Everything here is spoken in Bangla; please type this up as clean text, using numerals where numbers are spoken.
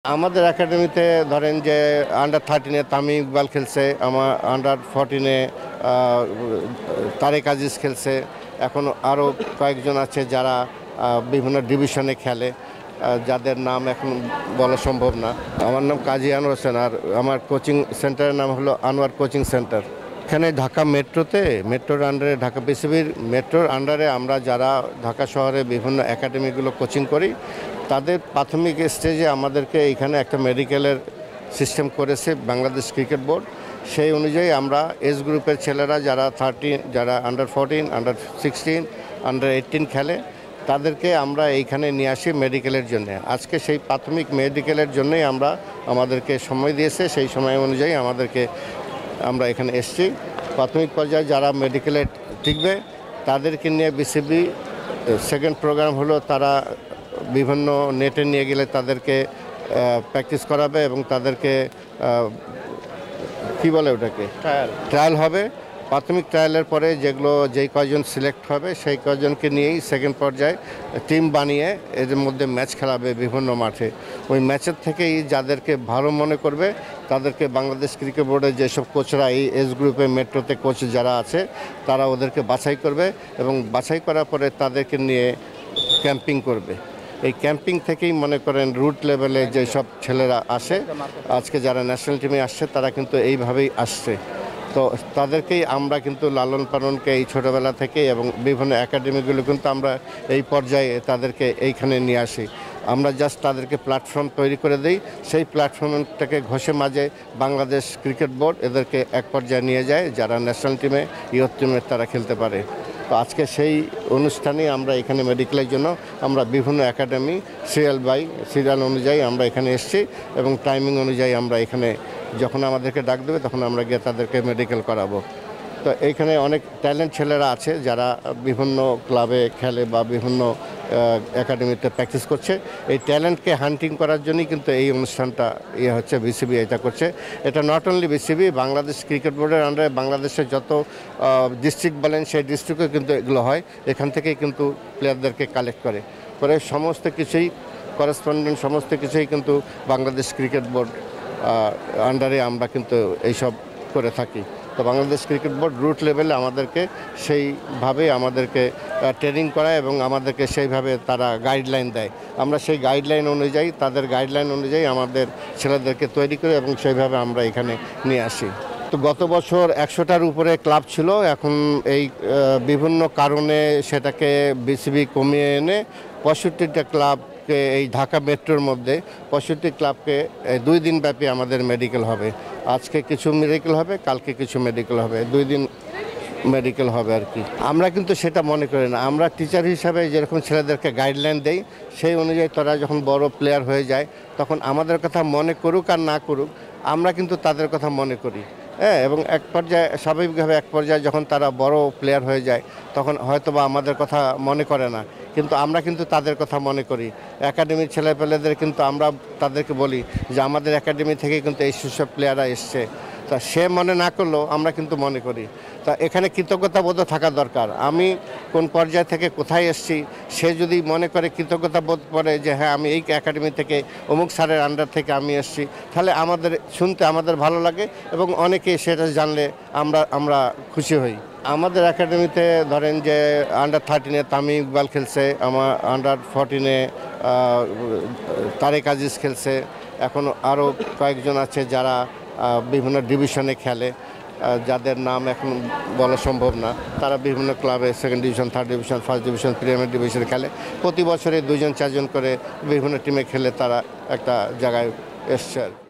আমাদের একাডেমিতে ধরেন যে আন্ডার 13-এ তামিম ইকবাল খেলছে, আমার আন্ডার 14-এ তারেক আজিজ খেলছে। এখন আরও কয়েকজন আছে যারা বিভিন্ন ডিভিশনে খেলে, যাদের নাম এখন বলা সম্ভব না। আমার নাম কাজী আনোয়ার হোসেন, আর আমার কোচিং সেন্টারের নাম হলো আনোয়ার কোচিং সেন্টার। এখানে ঢাকা মেট্রোর আন্ডারে, ঢাকা বিসিবির মেট্রোর আন্ডারে আমরা যারা ঢাকা শহরে বিভিন্ন একাডেমিগুলো কোচিং করি, তাদের প্রাথমিক স্টেজে আমাদেরকে এখানে একটা মেডিকেলের সিস্টেম করেছে বাংলাদেশ ক্রিকেট বোর্ড। সেই অনুযায়ী আমরা এজ গ্রুপের ছেলেরা যারা যারা আন্ডার 14, আন্ডার 16, আন্ডার 18 খেলে, তাদেরকে আমরা এইখানে নিয়ে আসি মেডিকেলের জন্য। আজকে সেই প্রাথমিক মেডিকেলের জন্যই আমাদেরকে সময় দিয়েছে, সেই সময় অনুযায়ী আমরা এখানে এসেছি। প্রাথমিক পর্যায়ে যারা মেডিকেলে টিকবে তাদেরকে নিয়ে বিসিবি সেকেন্ড প্রোগ্রাম হলো, তারা বিভিন্ন নেটে নিয়ে গেলে তাদেরকে প্র্যাকটিস করাবে এবং তাদেরকে কি বলে ওটাকে ট্রায়াল হবে। প্রাথমিক ট্রায়ালের পরে যেই কয়জন সিলেক্ট হবে সেই কয়জনকে নিয়েই সেকেন্ড পর্যায়ে টিম বানিয়ে এদের মধ্যে ম্যাচ খেলাবে বিভিন্ন মাঠে। ওই ম্যাচের থেকেই যাদেরকে ভালো মনে করবে তাদেরকে বাংলাদেশ ক্রিকেট বোর্ডের যেসব কোচরা এই এজ গ্রুপে মেট্রোতে কোচ যারা আছে তারা ওদেরকে বাছাই করবে এবং বাছাই করার পরে তাদেরকে নিয়ে ক্যাম্পিং করবে। এই ক্যাম্পিং থেকেই মনে করেন রুট লেভেলে যেসব ছেলেরা আসে, আজকে যারা ন্যাশনাল টিমে আসছে তারা কিন্তু এইভাবেই আসছে। তো তাদেরকেই আমরা কিন্তু লালন পালনকে এই ছোটোবেলা থেকে এবং বিভিন্ন একাডেমিগুলো কিন্তু আমরা এই পর্যায়ে তাদেরকে এইখানে নিয়ে আসি। আমরা জাস্ট তাদেরকে প্ল্যাটফর্ম তৈরি করে দিই, সেই প্ল্যাটফর্মটাকে ঘষে মাজে বাংলাদেশ ক্রিকেট বোর্ড এদেরকে এক পর্যায়ে নিয়ে যায়, যারা ন্যাশনাল টিমে ইয়ুথ টিমে তারা খেলতে পারে। তো আজকে সেই অনুষ্ঠানে আমরা এখানে মেডিকেলের জন্য আমরা বিভিন্ন একাডেমি সিরিয়াল অনুযায়ী আমরা এখানে এসেছি এবং টাইমিং অনুযায়ী আমরা এখানে যখন আমাদেরকে ডাক দেবে তখন আমরা গিয়ে তাদেরকে মেডিকেল করাবো। তো এইখানে অনেক ট্যালেন্ট ছেলেরা আছে যারা বিভিন্ন ক্লাবে খেলে বা বিভিন্ন একাডেমিতে প্র্যাকটিস করছে। এই ট্যালেন্টকে হান্টিং করার জন্যই কিন্তু এই অনুষ্ঠানটা হচ্ছে, বিসিবি এটা করছে। এটা not only BCB, Bangladesh cricket বোর্ডের আন্ডারে বাংলাদেশের যত ডিস্ট্রিক্ট বলেন সেই ডিস্ট্রিক্টে কিন্তু এগুলো হয়। এখান থেকেই কিন্তু প্লেয়ারদেরকে কালেক্ট করে সমস্ত কিছুই করেসপন্ডেন্ট সমস্ত কিছুই কিন্তু বাংলাদেশ ক্রিকেট বোর্ড আন্ডারে আমরা কিন্তু এইসব করে থাকি। তো বাংলাদেশ ক্রিকেট বোর্ড রুট লেভেলে আমাদেরকে ট্রেনিং করায় এবং আমাদেরকে সেইভাবে তারা গাইডলাইন দেয়। আমরা সেই তাদের গাইডলাইন অনুযায়ী আমাদের ছেলেদেরকে তৈরি করি এবং সেইভাবে আমরা এখানে নিয়ে আসি। তো গত বছর 100টার উপরে ক্লাব ছিল, এখন এই বিভিন্ন কারণে সেটাকে বিসিবি কমিয়ে এনে 65টা ক্লাবকে, এই ঢাকা মেট্রোর মধ্যে 65 ক্লাবকে 2 দিন ব্যাপী আমাদের মেডিকেল হবে। আজকে কিছু মেডিকেল হবে, কালকে কিছু মেডিকেল হবে, 2 দিন মেডিকেল হবে আর কি। আমরা কিন্তু সেটা মনে করি না। আমরা টিচার হিসাবে যেরকম ছেলেদেরকে গাইডলাইন দেই, সেই অনুযায়ী তারা যখন বড় প্লেয়ার হয়ে যায় তখন আমাদের কথা মনে করুক আর না করুক, আমরা কিন্তু তাদের কথা মনে করি। এবং স্বাভাবিকভাবে এক পর্যায়ে যখন তারা বড় প্লেয়ার হয়ে যায় তখন হয়তোবা আমাদের কথা মনে করে না, কিন্তু আমরা কিন্তু তাদের কথা মনে করি। একাডেমির ছেলেপেলেদের কিন্তু আমরা তাদেরকে বলি যে আমাদের একাডেমি থেকে কিন্তু এই সেসব প্লেয়াররা এসছে। তা সে মনে না করলেও আমরা কিন্তু মনে করি। তা এখানে কৃতজ্ঞতাবোধ থাকা দরকার। আমি কোন পর্যায় থেকে কোথায় এসেছি, সে যদি মনে করে কৃতজ্ঞতাবোধ করে যে হ্যাঁ আমি এই একাডেমি থেকে অমুক স্যারের আন্ডার থেকে আমি এসেছি, তাহলে আমাদের ভালো লাগে এবং অনেকে সেটা জানলে আমরা খুশি হই। আমাদের একাডেমিতে ধরেন যে আন্ডার 13-এ তামিম ইকবাল খেলছে, আমার আন্ডার 14-এ তারেক আজিজ খেলছে। এখন আরও কয়েকজন আছে যারা বিভিন্ন ডিভিশনে খেলে, যাদের নাম এখন বলা সম্ভব না। তারা বিভিন্ন ক্লাবে second division, third division, first division, premier ডিভিশনে খেলে। প্রতি বছরে 2-4 জন করে বিভিন্ন টিমে খেলে তারা একটা জায়গায় এসছে আর কি।